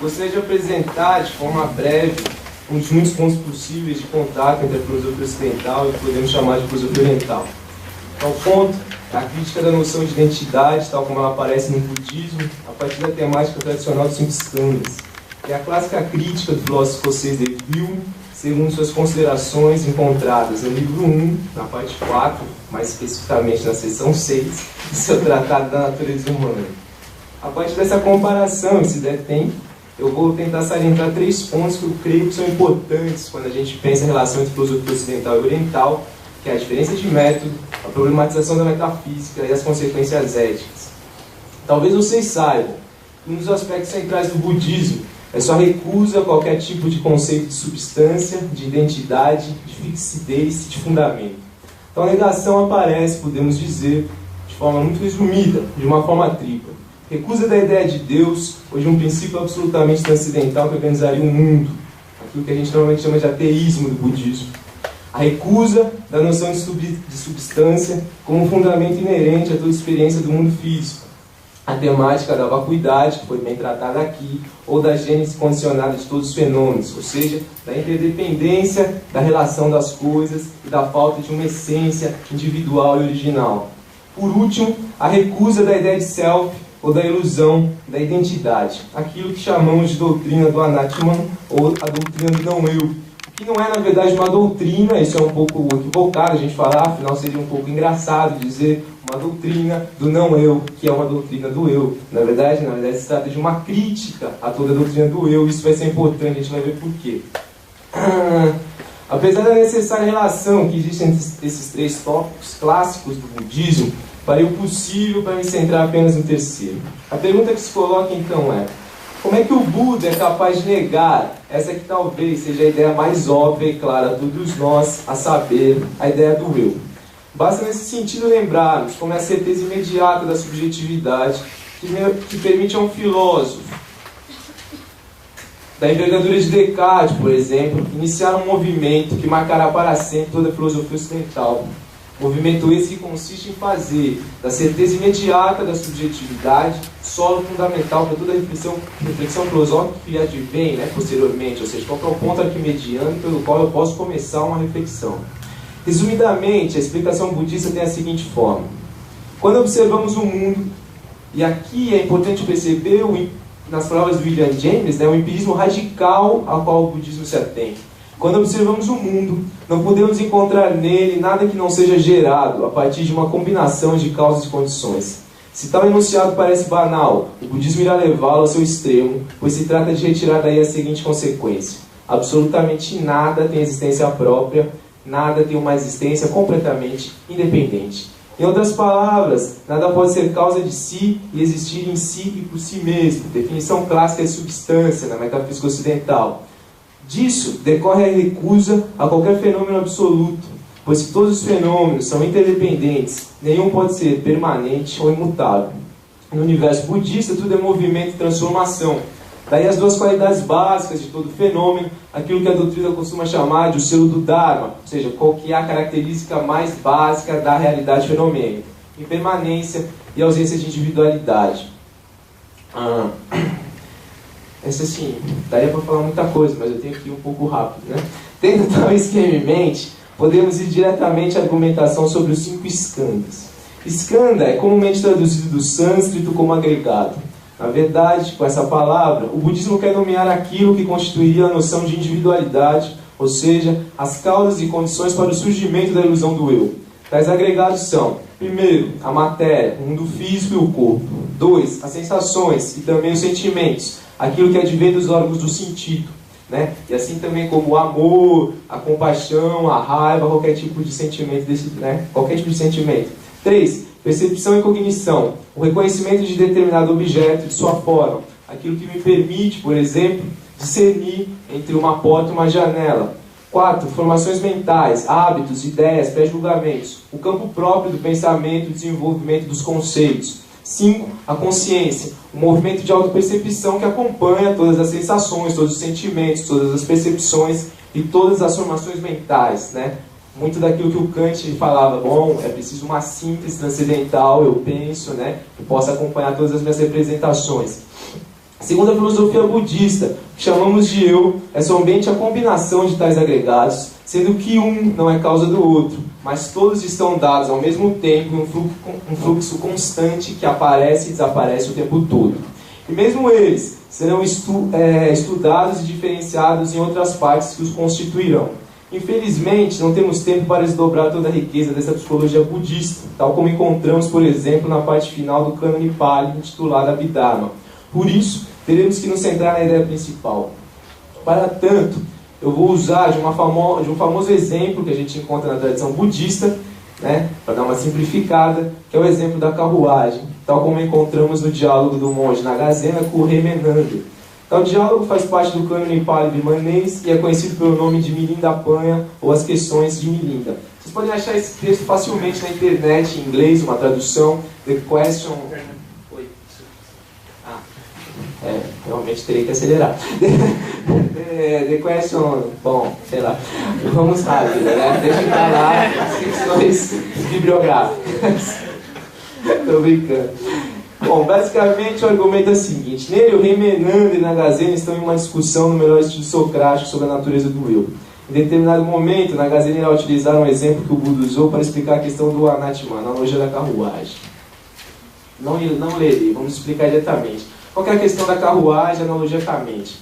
gostaria de apresentar de forma breve um dos muitos pontos possíveis de contato entre a filosofia ocidental e o que podemos chamar de filosofia oriental. Então, o ponto é a crítica da noção de identidade, tal como ela aparece no budismo, a partir da temática tradicional dos 5 skandhas. É a clássica crítica do filósofo escocês David Hume, segundo suas considerações encontradas no livro 1, na parte 4, mais especificamente na seção 6, do seu Tratado da Natureza Humana. A partir dessa comparação, se der tempo, eu vou tentar salientar 3 pontos que eu creio que são importantes quando a gente pensa em relação entre filosofia ocidental e oriental, que é a diferença de método, a problematização da metafísica e as consequências éticas. Talvez vocês saibam que um dos aspectos centrais do budismo é sua recusa a qualquer tipo de conceito de substância, de identidade, de fixidez e de fundamento. Então a negação aparece, podemos dizer, de forma muito resumida, de uma forma tripla. Recusa da ideia de Deus ou de um princípio absolutamente transcendental que organizaria o mundo, aquilo que a gente normalmente chama de ateísmo do budismo. A recusa da noção de substância como um fundamento inerente a toda experiência do mundo físico. A temática da vacuidade, que foi bem tratada aqui, ou da gênese condicionada de todos os fenômenos, ou seja, da interdependência da relação das coisas e da falta de uma essência individual e original. Por último, a recusa da ideia de self, ou da ilusão da identidade, aquilo que chamamos de doutrina do Anatman, ou a doutrina do não-eu, que não é, na verdade, uma doutrina, isso é um pouco equivocado a gente falar, afinal seria um pouco engraçado dizer uma doutrina do não-eu, que é uma doutrina do eu. Na verdade, se trata de uma crítica a toda a doutrina do eu, isso vai ser importante, a gente vai ver por quê. Apesar da necessária relação que existe entre esses 3 tópicos clássicos do budismo, farei o possível para me centrar apenas no terceiro. A pergunta que se coloca então é: como é que o Buda é capaz de negar essa que talvez seja a ideia mais óbvia e clara a todos nós, a saber, a ideia do eu? Basta nesse sentido lembrarmos como é a certeza imediata da subjetividade que permite a um filósofo da envergadura de Descartes, por exemplo, iniciar um movimento que marcará para sempre toda a filosofia ocidental. Movimento esse que consiste em fazer da certeza imediata da subjetividade solo fundamental para toda a reflexão filosófica que advém, posteriormente, ou seja, qual é o ponto arquimediano pelo qual eu posso começar uma reflexão. Resumidamente, a explicação budista tem a seguinte forma: quando observamos o mundo, e aqui é importante perceber, nas palavras do William James, o empirismo radical ao qual o budismo se atém. Quando observamos o mundo, não podemos encontrar nele nada que não seja gerado a partir de uma combinação de causas e condições. Se tal enunciado parece banal, o budismo irá levá-lo ao seu extremo, pois se trata de retirar daí a seguinte consequência: absolutamente nada tem existência própria, nada tem uma existência completamente independente. Em outras palavras, nada pode ser causa de si e existir em si e por si mesmo. Definição clássica de substância na metafísica ocidental. Disso decorre a recusa a qualquer fenômeno absoluto, pois se todos os fenômenos são interdependentes, nenhum pode ser permanente ou imutável. No universo budista, tudo é movimento e transformação. Daí as 2 qualidades básicas de todo fenômeno, aquilo que a doutrina costuma chamar de o selo do Dharma, ou seja, qual que é a característica mais básica da realidade fenomênica: impermanência e ausência de individualidade. Essa sim, daria para falar muita coisa, mas eu tenho que ir um pouco rápido, Tendo tal esquema em mente, podemos ir diretamente à argumentação sobre os 5 skandhas. Skandha é comumente traduzido do sânscrito como agregado. Na verdade, com essa palavra, o budismo quer nomear aquilo que constituiria a noção de individualidade, ou seja, as causas e condições para o surgimento da ilusão do eu. Tais agregados são: primeiro, a matéria, o mundo físico e o corpo. 2, as sensações e também os sentimentos, aquilo que advém dos órgãos do sentido, E assim também como o amor, a compaixão, a raiva, qualquer tipo de sentimento qualquer tipo de sentimento. 3, percepção e cognição, o reconhecimento de determinado objeto e de sua forma, aquilo que me permite, por exemplo, discernir entre uma porta e uma janela. 4, formações mentais, hábitos, ideias, pré-julgamentos, o campo próprio do pensamento e desenvolvimento dos conceitos. 5, a consciência, o movimento de autopercepção que acompanha todas as sensações, todos os sentimentos, todas as percepções e todas as formações mentais, Muito daquilo que o Kant falava: bom, é preciso uma síntese transcendental, eu penso, que possa acompanhar todas as minhas representações. Segundo a filosofia budista, o que chamamos de eu é somente a combinação de tais agregados, sendo que um não é causa do outro, mas todos estão dados ao mesmo tempo em um fluxo constante que aparece e desaparece o tempo todo. E mesmo eles serão estudados e diferenciados em outras partes que os constituirão. Infelizmente, não temos tempo para desdobrar toda a riqueza dessa psicologia budista, tal como encontramos, por exemplo, na parte final do Cânone Pali, intitulada Abhidharma. Por isso, teremos que nos centrar na ideia principal. Para tanto, eu vou usar de um famoso exemplo que a gente encontra na tradição budista, né, para dar uma simplificada, que é o exemplo da carruagem, tal como encontramos no diálogo do monge Nagasena com o rei Menander. Tal diálogo faz parte do Cânone Pali birmanês e é conhecido pelo nome de Milinda Panha ou as questões de Milinda. Vocês podem achar esse texto facilmente na internet, em inglês, uma tradução, The Question... realmente teria que acelerar. The Question... Bom, sei lá. Vamos rápido, né? Deixa eu falar questões bibliográficas. Estou brincando. Bom, basicamente o argumento é o seguinte. Nele, o rei Menander e Nagasena estão em uma discussão no melhor estilo socrático sobre a natureza do eu. Em determinado momento, Nagasena irá utilizar um exemplo que o Buda usou para explicar a questão do Anatima, a analogia da carruagem. Não lerei, vamos explicar diretamente. Qual que é a questão da carruagem analogicamente?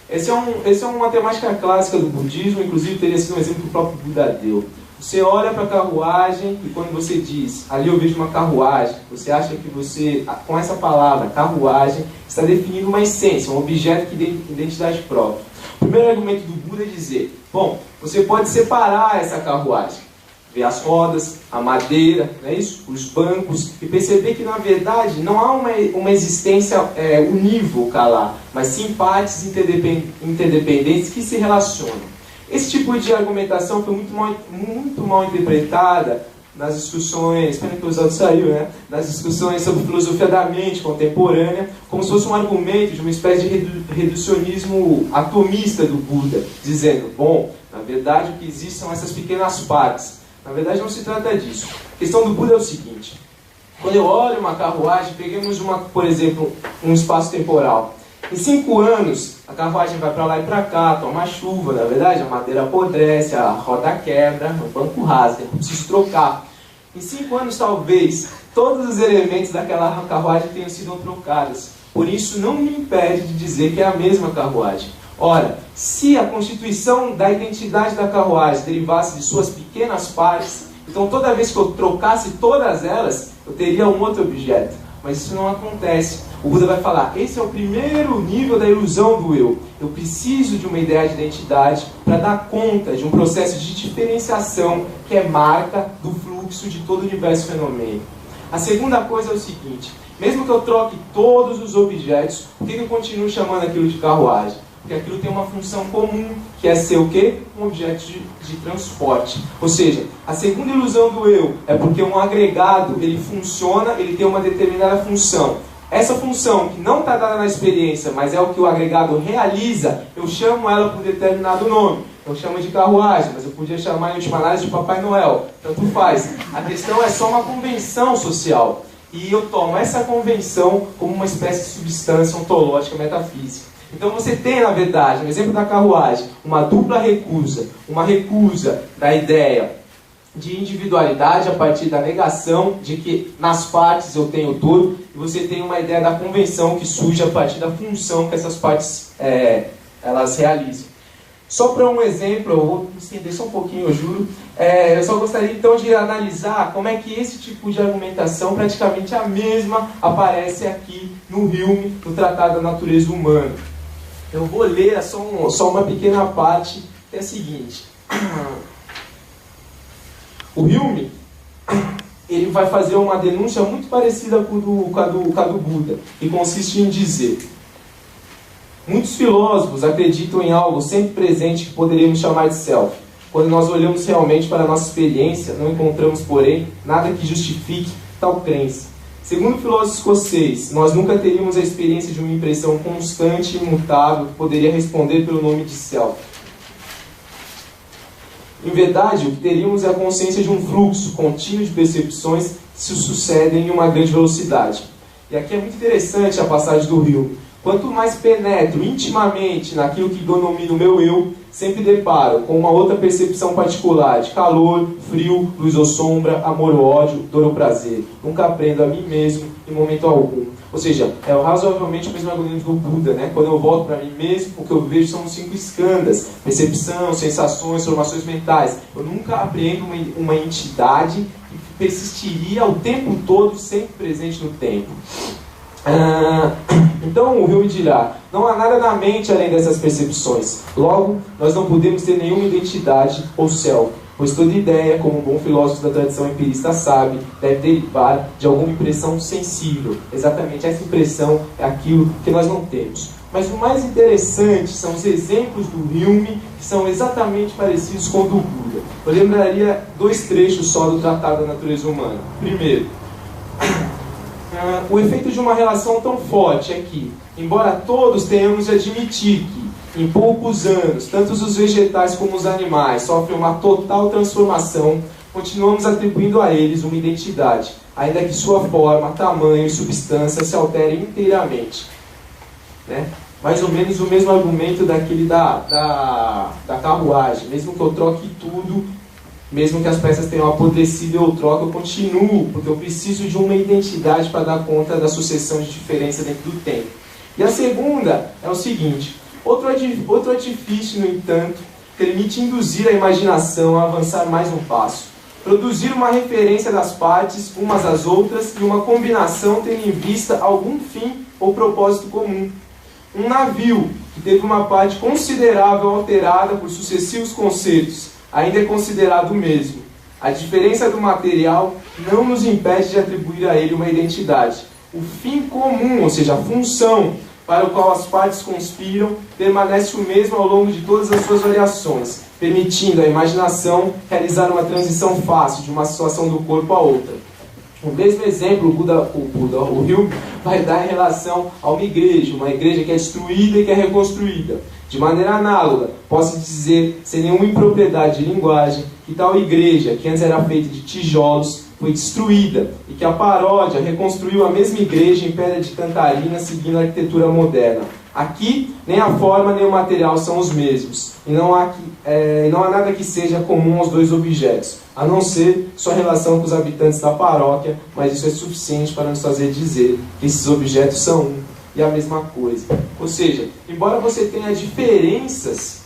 Essa é uma temática clássica do budismo, inclusive teria sido um exemplo que o próprio Buda deu. Você olha para a carruagem e quando você diz, ali eu vejo uma carruagem, você acha que você, com essa palavra, carruagem, está definindo uma essência, um objeto que tem identidade própria. O primeiro argumento do Buda é dizer, bom, você pode separar essa carruagem, ver as rodas, a madeira, não é isso? Os bancos, e perceber que na verdade não há uma existência unívoca lá, mas sim partes interdependentes que se relacionam. Esse tipo de argumentação foi muito mal interpretada nas discussões, pena que o Oswaldo saiu, né? Nas discussões sobre filosofia da mente contemporânea, como se fosse um argumento de uma espécie de reducionismo atomista do Buda, dizendo, bom, na verdade o que existe são essas pequenas partes. Na verdade não se trata disso. A questão do Buda é o seguinte, quando eu olho uma carruagem, peguemos por exemplo, um espaço temporal. Em 5 anos, a carruagem vai para lá e para cá, toma chuva, na verdade, a madeira apodrece, a roda quebra, o banco rasga, eu preciso trocar. Em 5 anos, talvez, todos os elementos daquela carruagem tenham sido trocados. Por isso, não me impede de dizer que é a mesma carruagem. Ora, se a constituição da identidade da carruagem derivasse de suas pequenas partes, então toda vez que eu trocasse todas elas, eu teria um outro objeto. Mas isso não acontece. O Buda vai falar, esse é o primeiro nível da ilusão do eu. Eu preciso de uma ideia de identidade para dar conta de um processo de diferenciação que é marca do fluxo de todo o universo fenomênico. A segunda coisa é o seguinte, mesmo que eu troque todos os objetos, por que eu continuo chamando aquilo de carruagem? Porque aquilo tem uma função comum, que é ser o quê? Um objeto de transporte. Ou seja, a segunda ilusão do eu é porque um agregado, ele funciona, ele tem uma determinada função. Essa função, que não está dada na experiência, mas é o que o agregado realiza, eu chamo ela por um determinado nome. Eu chamo de carruagem, mas eu podia chamar em última análise de Papai Noel. Tanto faz. A questão é só uma convenção social. E eu tomo essa convenção como uma espécie de substância ontológica metafísica. Então você tem, na verdade, no exemplo da carruagem, uma dupla recusa. Uma recusa da ideia de individualidade a partir da negação de que nas partes eu tenho todo, e você tem uma ideia da convenção que surge a partir da função que essas partes elas realizam. Só para um exemplo, eu vou me estender só um pouquinho, eu juro, eu só gostaria então de analisar como é que esse tipo de argumentação, praticamente a mesma, aparece aqui no Hume, no Tratado da Natureza Humana. Eu vou ler só uma pequena parte, que é a seguinte. O Hume, ele vai fazer uma denúncia muito parecida com a do Buda, e consiste em dizer: muitos filósofos acreditam em algo sempre presente que poderíamos chamar de self. Quando nós olhamos realmente para a nossa experiência, não encontramos, porém, nada que justifique tal crença. Segundo o filósofo escocês, nós nunca teríamos a experiência de uma impressão constante e imutável que poderia responder pelo nome de self. Em verdade, o que teríamos é a consciência de um fluxo contínuo de percepções que se sucedem em uma grande velocidade. E aqui é muito interessante a passagem do Hume. Quanto mais penetro intimamente naquilo que denomino o meu eu, sempre deparo com uma outra percepção particular de calor, frio, luz ou sombra, amor ou ódio, dor ou prazer. Nunca aprendo a mim mesmo em momento algum. Ou seja, é razoavelmente o mesmo argumento do Buda, né? Quando eu volto para mim mesmo, o que eu vejo são os 5 skandhas: percepção, sensações, formações mentais. Eu nunca apreendo uma entidade que persistiria o tempo todo, sempre presente no tempo. Então o Hume dirá: não há nada na mente além dessas percepções. Logo, nós não podemos ter nenhuma identidade ou self, pois toda ideia, como um bom filósofo da tradição empirista sabe, deve derivar de alguma impressão sensível. Exatamente essa impressão é aquilo que nós não temos. Mas o mais interessante são os exemplos do Hume, que são exatamente parecidos com o do Buda. Eu lembraria 2 trechos só do Tratado da Natureza Humana. Primeiro, o efeito de uma relação tão forte é que, embora todos tenhamos de admitir que, em poucos anos, tanto os vegetais como os animais sofrem uma total transformação, continuamos atribuindo a eles uma identidade, ainda que sua forma, tamanho e substância se alterem inteiramente. Né? Mais ou menos o mesmo argumento daquele da carruagem. Mesmo que eu troque tudo, mesmo que as peças tenham apodrecido e eu troco, eu continuo, porque eu preciso de uma identidade para dar conta da sucessão de diferença dentro do tempo. E a segunda é o seguinte: outro artifício, no entanto, permite induzir a imaginação a avançar mais um passo. Produzir uma referência das partes, umas às outras, e uma combinação tendo em vista algum fim ou propósito comum. Um navio que teve uma parte considerável alterada por sucessivos concertos ainda é considerado o mesmo. A diferença do material não nos impede de atribuir a ele uma identidade. O fim comum, ou seja, a função para o qual as partes conspiram, permanece o mesmo ao longo de todas as suas variações, permitindo à imaginação realizar uma transição fácil de uma situação do corpo a outra. O mesmo exemplo o Hume vai dar em relação a uma igreja que é destruída e que é reconstruída. De maneira análoga, posso dizer, sem nenhuma impropriedade de linguagem, que tal igreja, que antes era feita de tijolos, foi destruída, e que a paródia reconstruiu a mesma igreja em pedra de cantarina, seguindo a arquitetura moderna. Aqui, nem a forma nem o material são os mesmos, e não há nada que seja comum aos 2 objetos, a não ser sua relação com os habitantes da paróquia, mas isso é suficiente para nos fazer dizer que esses objetos são um e a mesma coisa. Ou seja, embora você tenha diferenças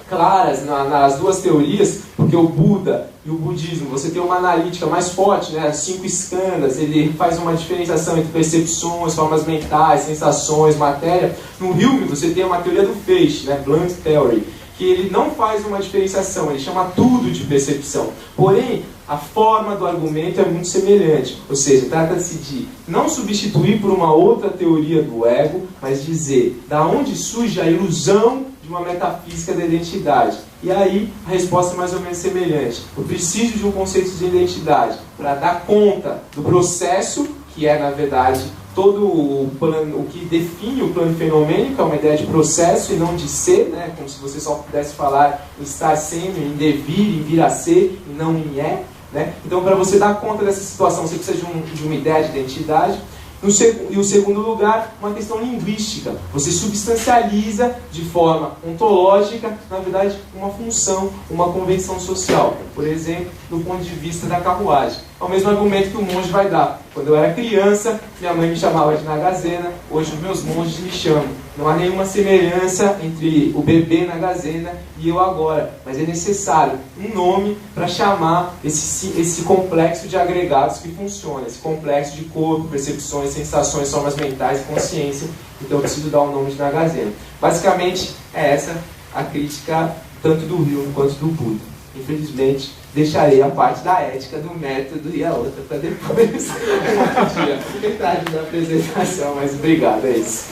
claras nas 2 teorias, porque o Buda e o budismo, você tem uma analítica mais forte, né? As 5 skandhas, ele faz uma diferenciação entre percepções, formas mentais, sensações, matéria. No Hume, você tem uma teoria do feixe, né? Blunt Theory, que ele não faz uma diferenciação, ele chama tudo de percepção. Porém, a forma do argumento é muito semelhante. Ou seja, trata-se de não substituir por uma outra teoria do ego, mas dizer da onde surge a ilusão de uma metafísica da identidade. E aí, a resposta é mais ou menos semelhante. Eu preciso de um conceito de identidade para dar conta do processo, que é, na verdade, todo o que define o plano fenomênico, é uma ideia de processo e não de ser, né? Como se você só pudesse falar em estar sendo, em devir, em vir a ser, e não em é. Né? Então, para você dar conta dessa situação, você precisa de uma ideia de identidade. E o segundo lugar, uma questão linguística. Você substancializa de forma ontológica, na verdade, uma função, uma convenção social. Por exemplo, do ponto de vista da carruagem. É o mesmo argumento que o monge vai dar. Quando eu era criança, minha mãe me chamava de Nagazena, hoje os meus monges me chamam. Não há nenhuma semelhança entre o bebê Nagazena e eu agora, mas é necessário um nome para chamar esse complexo de agregados que funciona, esse complexo de corpo, percepções, sensações, formas mentais e consciência. Então eu preciso dar o nome de Nagazena. Basicamente, é essa a crítica tanto do Hume quanto do Buda. Infelizmente, deixarei a parte da ética, do método e a outra para depois, um outro dia. Metade da apresentação, mas obrigado, é isso.